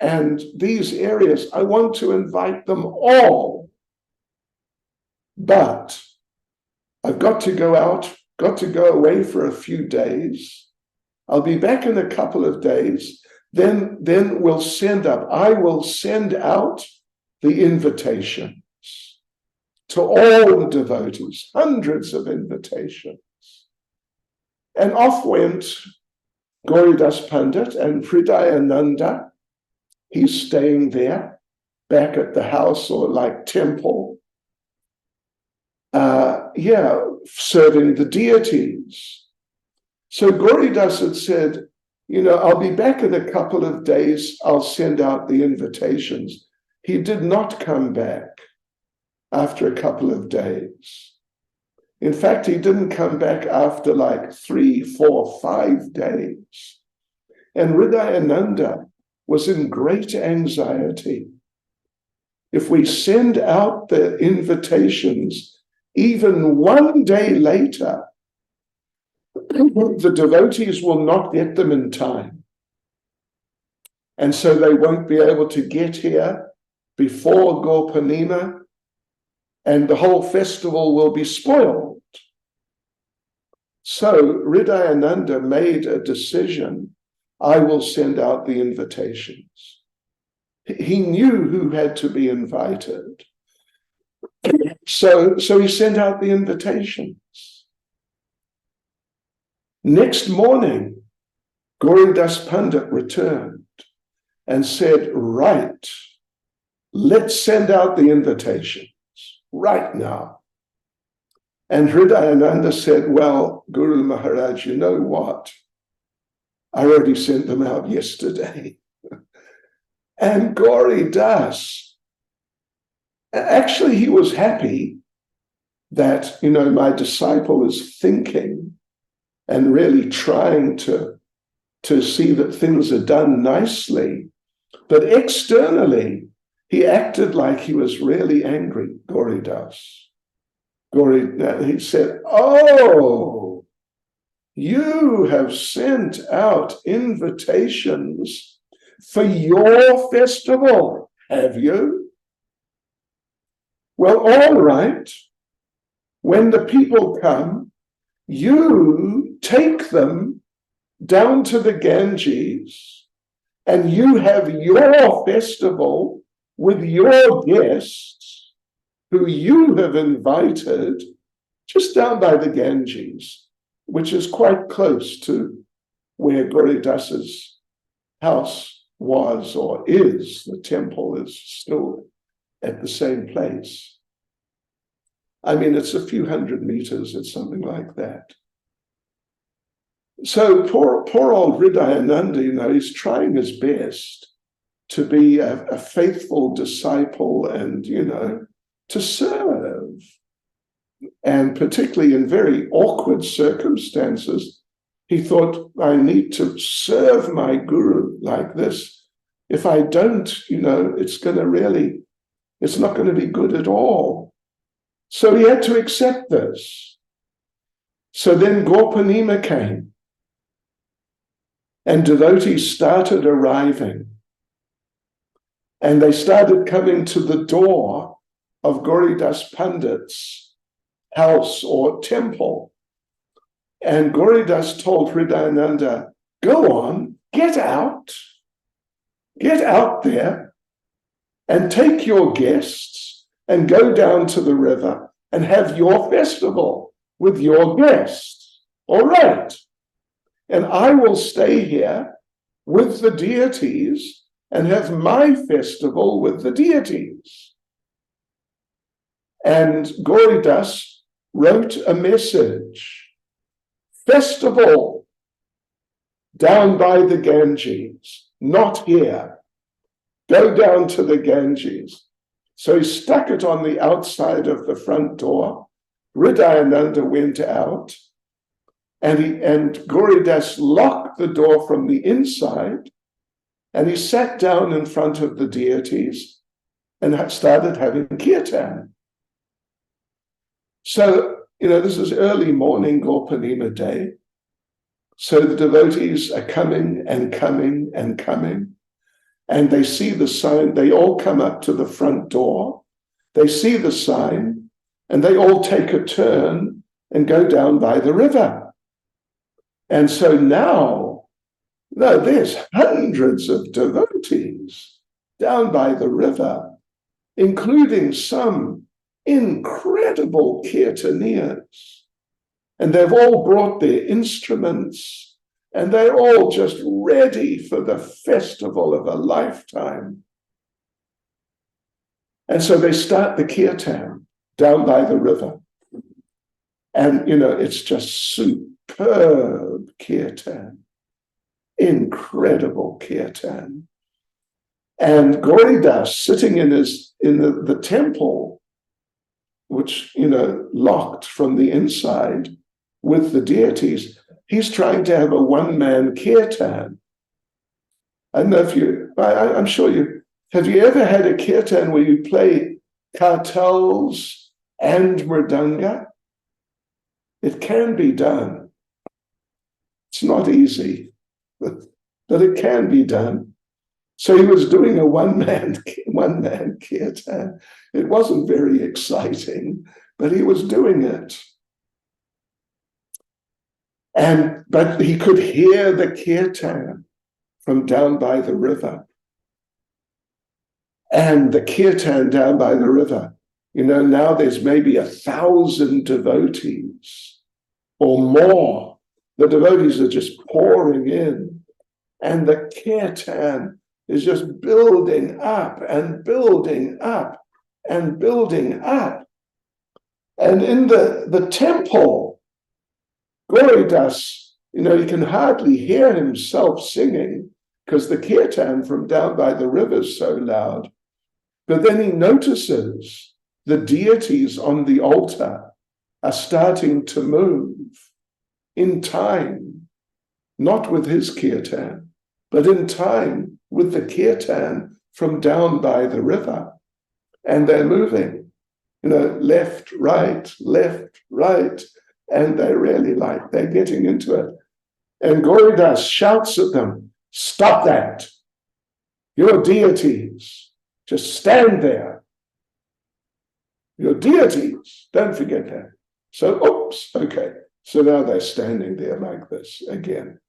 and these areas. I want to invite them all. But I've got to go out, got to go away for a few days. I'll be back in a couple of days. Then we'll I will send out the invitations to all the devotees, hundreds of invitations. And off went Gauridas Pandit and Hridayananda. He's staying there, back at the house or like temple. Serving the deities. So Gauridas had said, I'll be back in a couple of days. I'll send out the invitations. He did not come back after a couple of days. In fact, he didn't come back after like 3, 4, 5 days. And Hridayananda was in great anxiety. If we send out the invitations even one day later, the devotees will not get them in time. And so they won't be able to get here before Gorpanima, and the whole festival will be spoiled. So Hridayananda made a decision, I will send out the invitations. He knew who had to be invited. So he sent out the invitations. Next morning, Gauridas Pandit returned and said, right, let's send out the invitations right now. And Hridayananda said, well, Guru Maharaj, you know what? I already sent them out yesterday. And Gauridas, actually, he was happy that, my disciple is thinking and really trying to see that things are done nicely. But externally, he acted like he was really angry, Gauridas. He said, oh, you have sent out invitations for your festival, have you? Well, all right. When the people come, you take them down to the Ganges and you have your festival with your guests who you have invited just down by the Ganges, which is quite close to where Gauridas's house was or is. The temple is still at the same place. I mean, it's a few hundred meters, it's something like that. So poor old Hridayananda, he's trying his best to be a faithful disciple and, to serve. And particularly in very awkward circumstances, he thought, I need to serve my guru like this. If I don't, it's not going to be good at all. So he had to accept this. So then Gorpanima came, and devotees started arriving. And they started coming to the door of Gauridas Pandit's house or temple. And Gauridas told Hridayananda, go on, get out there and take your guests and go down to the river and have your festival with your guests. All right. And I will stay here with the deities and have my festival with the deities. And Gauridas wrote a message, festival down by the Ganges, not here. Go down to the Ganges. So he stuck it on the outside of the front door. Hridayananda went out, and Gauridas locked the door from the inside, and he sat down in front of the deities and started having kirtan. So, this is early morning, Gorpanima day. So the devotees are coming and coming and coming. And they see the sign. They all come up to the front door. They see the sign, and they all take a turn and go down by the river. And so now, there's hundreds of devotees down by the river, including some incredible kirtanias. And they've all brought their instruments, and they're all just ready for the festival of a lifetime. And so they start the kirtan down by the river. And, it's just superb kirtan, incredible kirtan. And Gauridas sitting in the temple, which, locked from the inside with the deities, he's trying to have a one-man kirtan. I don't know if I'm sure have you ever had a kirtan where you play kartals and mridanga? It can be done. It's not easy, but it can be done. So he was doing a one-man kirtan. It wasn't very exciting, but he was doing it. But he could hear the kirtan from down by the river. And the kirtan down by the river, now there's maybe 1,000 devotees or more. The devotees are just pouring in, and the kirtan is just building up and building up and building up. And in the temple, Gauridas, he can hardly hear himself singing because the kirtan from down by the river is so loud. But then he notices the deities on the altar are starting to move in time, not with his kirtan, but in time with the kirtan from down by the river. And they're moving, left, right, and they really they're getting into it. And Gauridas shouts at them, "Stop that! You're deities. Just stand there. You're deities. Don't forget that." So, okay. So now they're standing there like this again.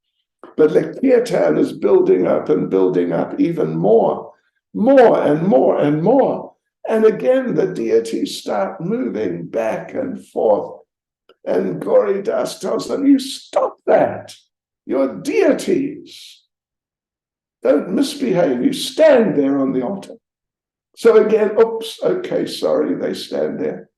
But the kirtan is building up and building up even more and more and more. And again, the deities start moving back and forth. And Gauridas tells them, "You stop that. You're deities. Don't misbehave. You stand there on the altar." So again, okay, sorry, they stand there.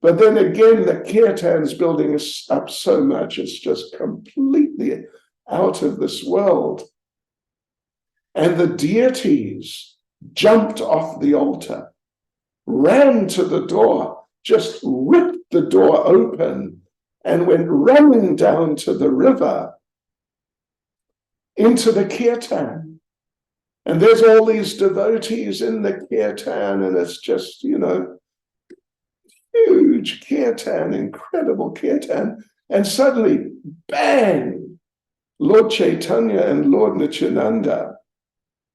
But then again, the kirtan's building up so much, it's just completely out of this world. And the deities jumped off the altar, ran to the door, just ripped the door open, and went running down to the river into the kirtan. And there's all these devotees in the kirtan, and it's just, huge kirtan, incredible kirtan. And suddenly, bang, Lord Caitanya and Lord Nityananda,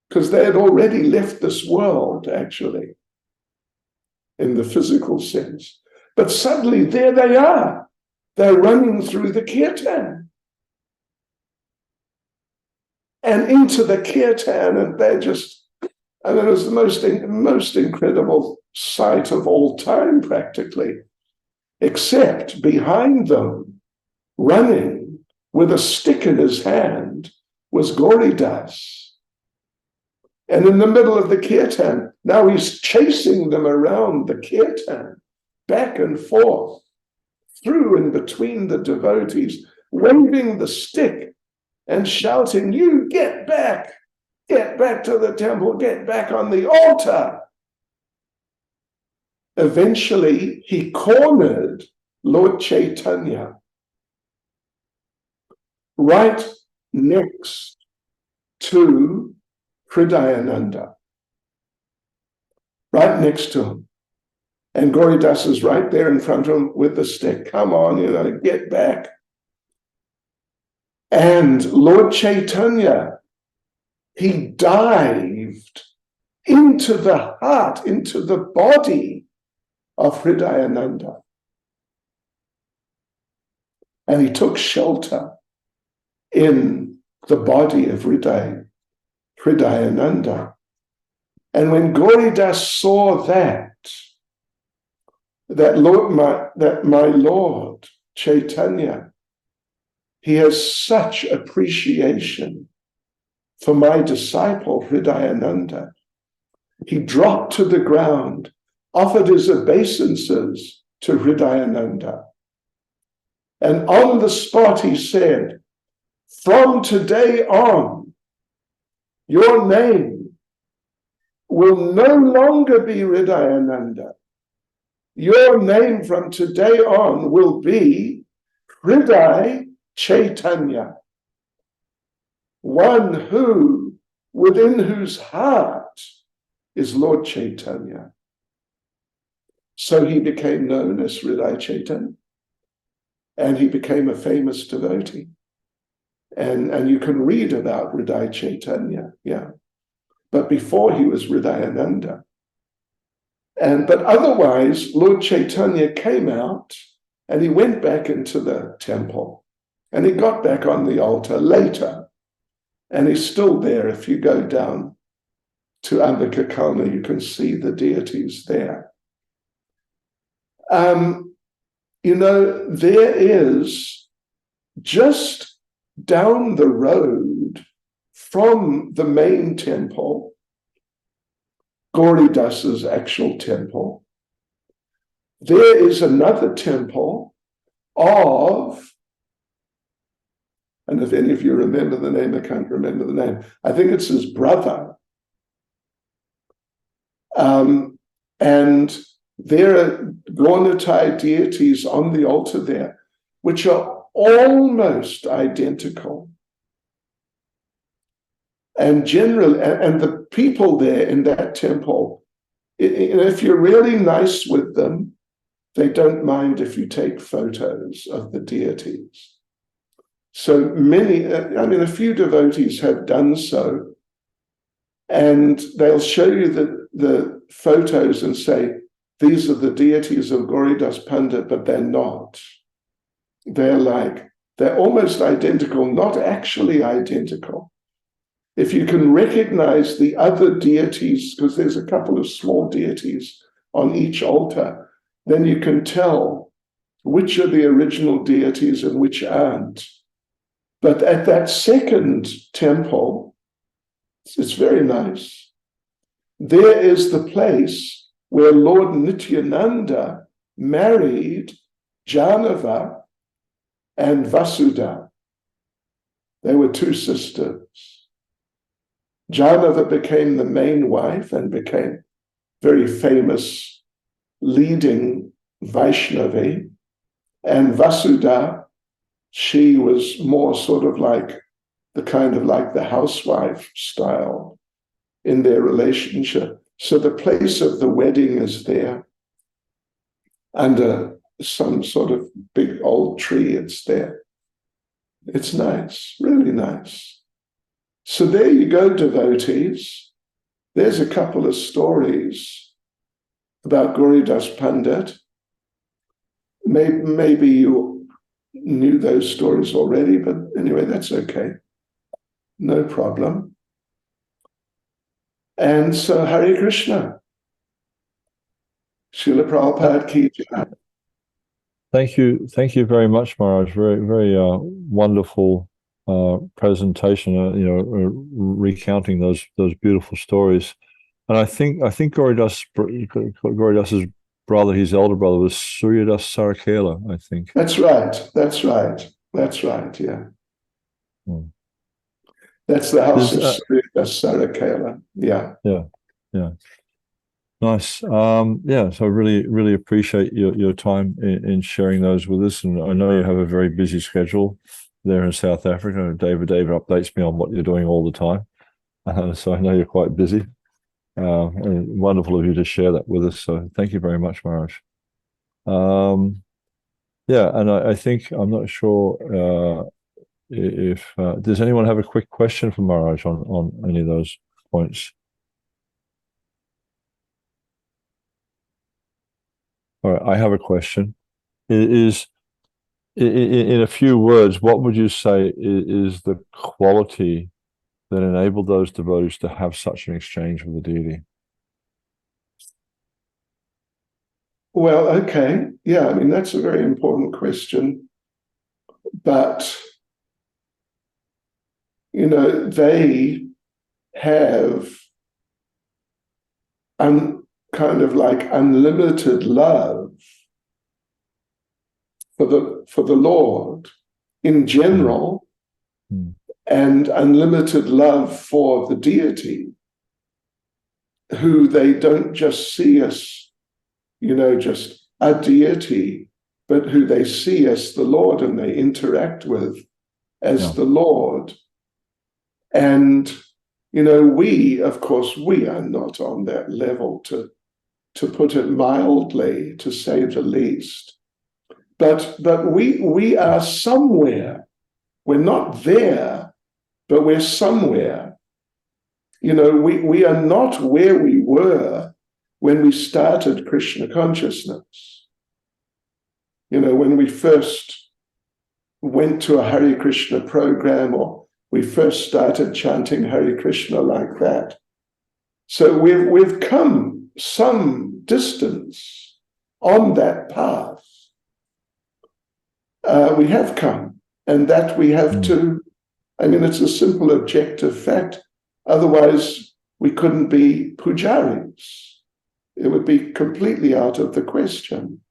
because they had already left this world, actually, in the physical sense. But suddenly, there they are. They're running through the kirtan. And into the kirtan, and they're just, it was the most incredible sight of all time, practically. Except behind them, running with a stick in his hand, was Gauridas. And in the middle of the kirtan, now he's chasing them around the kirtan, back and forth, through and between the devotees, waving the stick and shouting, "You get back to the temple, get back on the altar." Eventually, he cornered Lord Caitanya right next to Hridayananda, right next to him. And Gauridas is right there in front of him with the stick. "Come on, get back." And Lord Caitanya, he dived into the heart, into the body of Hridayananda. And he took shelter in the body of Hridayananda. And when Gauridas saw that my Lord Caitanya, he has such appreciation for my disciple Hridayananda. He dropped to the ground, offered his obeisances to Hridayananda. And on the spot he said, from today on, your name will no longer be Hridayananda. Your name from today on will be Hriday Caitanya, one who, within whose heart is Lord Caitanya. So he became known as Hriday Caitanya, and he became a famous devotee. And you can read about Hriday Caitanya, yeah. But before he was Hridayananda. But otherwise, Lord Caitanya came out and he went back into the temple and he got back on the altar later. And he's still there. If you go down to ISKCON, you can see the deities there. You know, there is just down the road from the main temple, Gauridasa's actual temple, there is another temple of, and if any of you remember the name, I can't remember the name, I think it's his brother. And there are Gauritai deities on the altar there, which are almost identical. And the people there in that temple, if you're really nice with them, they don't mind if you take photos of the deities. So many, a few devotees have done so, and they'll show you the photos and say, these are the deities of Gauridas Pandit, but they're not. They're almost identical, not actually identical. If you can recognize the other deities, because there's a couple of small deities on each altar, then you can tell which are the original deities and which aren't. But at that second temple, it's very nice. There is the place where Lord Nityananda married Janava and Vasudha. They were two sisters. Janava became the main wife and became very famous, leading Vaishnavi. And Vasudha, she was more sort of like the housewife style in their relationship. So the place of the wedding is there. Under some sort of big old tree, it's there. It's nice, really nice. So there you go, devotees. There's a couple of stories about Gauridas Pandit. Maybe you knew those stories already, but anyway, that's okay. No problem. And so Hare Krishna. Srila Prabhupada ki jai. Thank you very much, Maharaj. Very, very wonderful presentation. Recounting those beautiful stories. And I think Gauridas' brother, his elder brother, was Suryadas Sarakela, I think. That's right. Yeah. Hmm. That's the house of Suryadas Sarakela. Yeah. Nice. So I really appreciate your time in sharing those with us. And I know you have a very busy schedule there in South Africa. David updates me on what you're doing all the time. So I know you're quite busy. And wonderful of you to share that with us. So thank you very much, Maharaj. And I think, I'm not sure if does anyone have a quick question for Maharaj on any of those points? All right, I have a question. Is in a few words, what would you say is the quality that enabled those devotees to have such an exchange with the deity? Well, okay. Yeah, I mean, that's a very important question. But, they have kind of like unlimited love for the Lord in general, and unlimited love for the deity, who they don't just see as, just a deity, but who they see as the Lord and they interact with as the Lord. And, of course, we are not on that level, to put it mildly, to say the least. But we are somewhere. We're not there, but we're somewhere. We are not where we were when we started Krishna consciousness. When we first went to a Hare Krishna program, or we first started chanting Hare Krishna like that. So we've come some distance on that path. We have come, and that we have to, it's a simple objective fact. Otherwise, we couldn't be pujaris. It would be completely out of the question.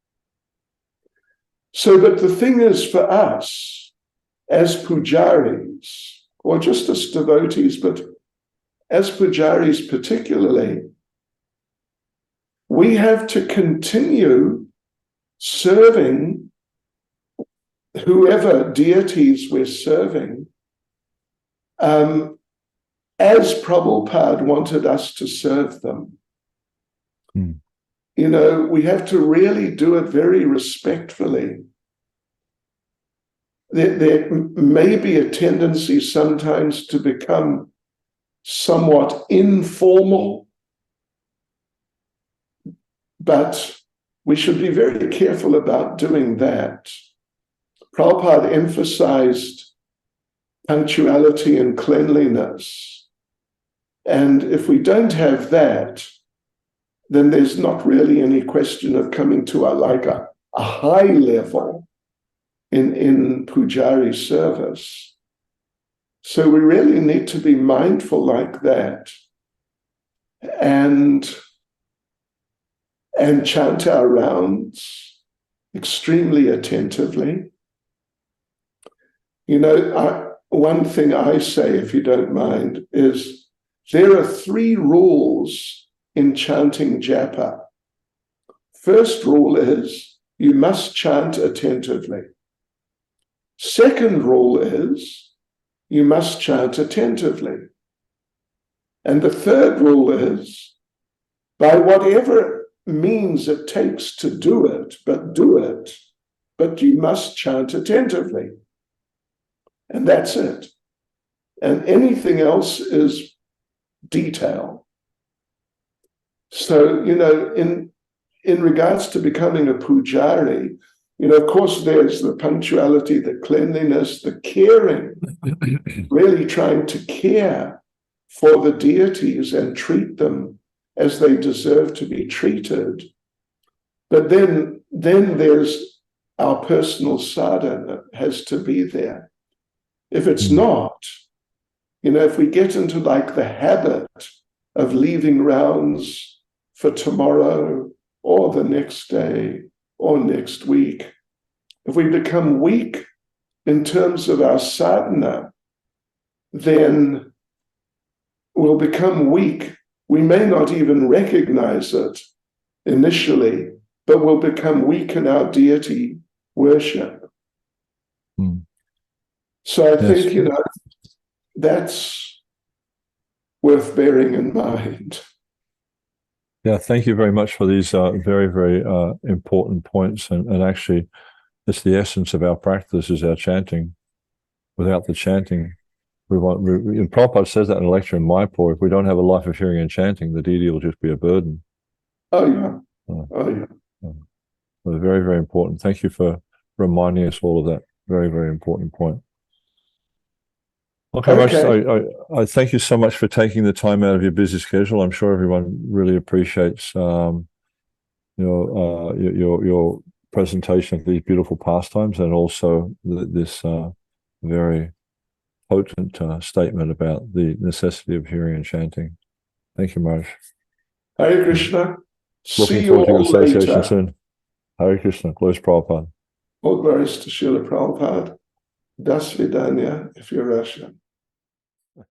So, but the thing is, for us, as pujaris, or just as devotees, but as pujaris particularly, we have to continue serving whoever deities we're serving, as Prabhupada wanted us to serve them. We have to really do it very respectfully. There may be a tendency sometimes to become somewhat informal, but we should be very careful about doing that. Prabhupada emphasized punctuality and cleanliness. And if we don't have that, then there's not really any question of coming to a high level in Pujari service. So we really need to be mindful like that, and chant our rounds extremely attentively. One thing I say, if you don't mind, is there are 3 rules in chanting japa. First rule is you must chant attentively. Second rule is you must chant attentively. And the third rule is, by whatever means it takes to do it, but you must chant attentively. And that's it. And anything else is detail. So, in regards to becoming a pujari, of course, there's the punctuality, the cleanliness, the caring, really trying to care for the deities and treat them as they deserve to be treated. But then there's our personal sadhana has to be there. If it's not, if we get into the habit of leaving rounds for tomorrow or the next day or next week, if we become weak in terms of our sadhana, then we'll become weak. We may not even recognize it initially, but we'll become weak in our deity worship. So I think, that's worth bearing in mind. Yeah, thank you very much for these very, very important points. And actually, it's the essence of our practice is our chanting. Without the chanting, and Prabhupada says that in a lecture in Mayapur, if we don't have a life of hearing and chanting, the deity will just be a burden. Oh, yeah. So very, very important. Thank you for reminding us all of that. Very, very important point. Okay, I thank you so much for taking the time out of your busy schedule. I'm sure everyone really appreciates your presentation of these beautiful pastimes, and also this very potent statement about the necessity of hearing and chanting. Thank you, Maharaj. Hare Krishna. See Looking you forward to your all association later. soon. Hare Krishna. Glories Prabhupada. All glories to Srila Prabhupada. Das Vidanya, if you're Russian.